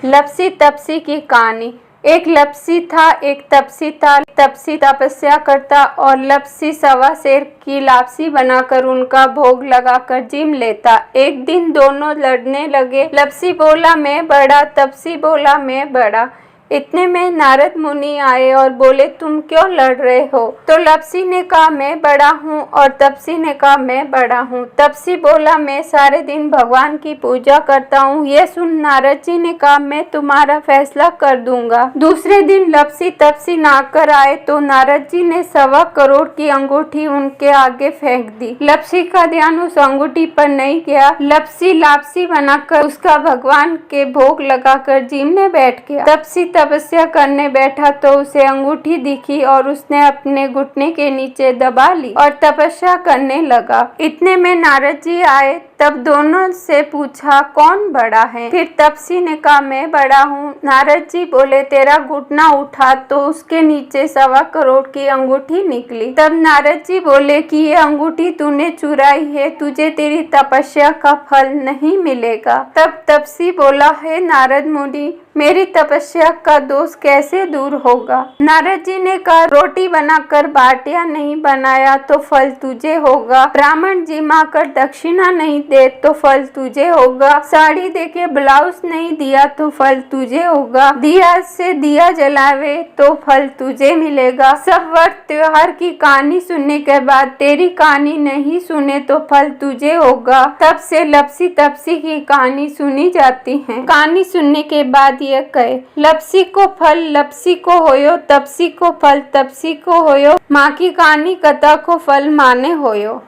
लप्सी तपसी की कहानी। एक लप्सी था, एक तपसी था। तपसी तपस्या करता और लप्सी सवा शेर की लापसी बनाकर उनका भोग लगाकर जिम लेता। एक दिन दोनों लड़ने लगे। लप्सी बोला मैं बड़ा, तपसी बोला मैं बड़ा। इतने में नारद मुनि आए और बोले तुम क्यों लड़ रहे हो? तो लप्सी ने कहा मैं बड़ा हूँ और तपसी ने कहा मैं बड़ा हूँ। तपसी बोला मैं सारे दिन भगवान की पूजा करता हूँ। ये सुन नारद जी ने कहा मैं तुम्हारा फैसला कर दूंगा। दूसरे दिन लप्सी तपसी नहाकर आए तो नारद जी ने 1.25 करोड़ की अंगूठी उनके आगे फेंक दी। लप्सी का ध्यान उस अंगूठी पर नहीं गया। लप्सी लापसी बनाकर उसका भगवान के भोग लगाकर जिम में बैठ गया। तपसी तपस्या करने बैठा तो उसे अंगूठी दिखी और उसने अपने घुटने के नीचे दबा ली और तपस्या करने लगा। इतने में नारद जी आए। तब दोनों से पूछा कौन बड़ा है? फिर तपसी ने कहा मैं बड़ा हूँ। नारद जी बोले तेरा घुटना उठा तो उसके नीचे 1.25 करोड़ की अंगूठी निकली। तब नारद जी बोले कि ये अंगूठी तूने चुराई है, तुझे तेरी तपस्या का फल नहीं मिलेगा। तब तपसी बोला हे नारद मुनि, मेरी तपस्या का दोष कैसे दूर होगा? नारद जी ने कहा रोटी बनाकर बाटिया नहीं बनाया तो फल तुझे होगा। ब्राह्मण जिमा कर दक्षिणा नहीं दे तो फल तुझे होगा। साड़ी देके ब्लाउज नहीं दिया तो फल तुझे होगा। दिया से दिया जलावे तो फल तुझे मिलेगा। सब व्रत त्योहार की कहानी सुनने के बाद तेरी कहानी नहीं सुने तो फल तुझे होगा। तब से लप्सी तपसी की कहानी सुनी जाती है। कहानी सुनने के बाद ये कहे लप्सी को फल लप्सी को होयो, तपसी को फल तपसी को होयो। माँ की कहानी कथा को फल माने होयो।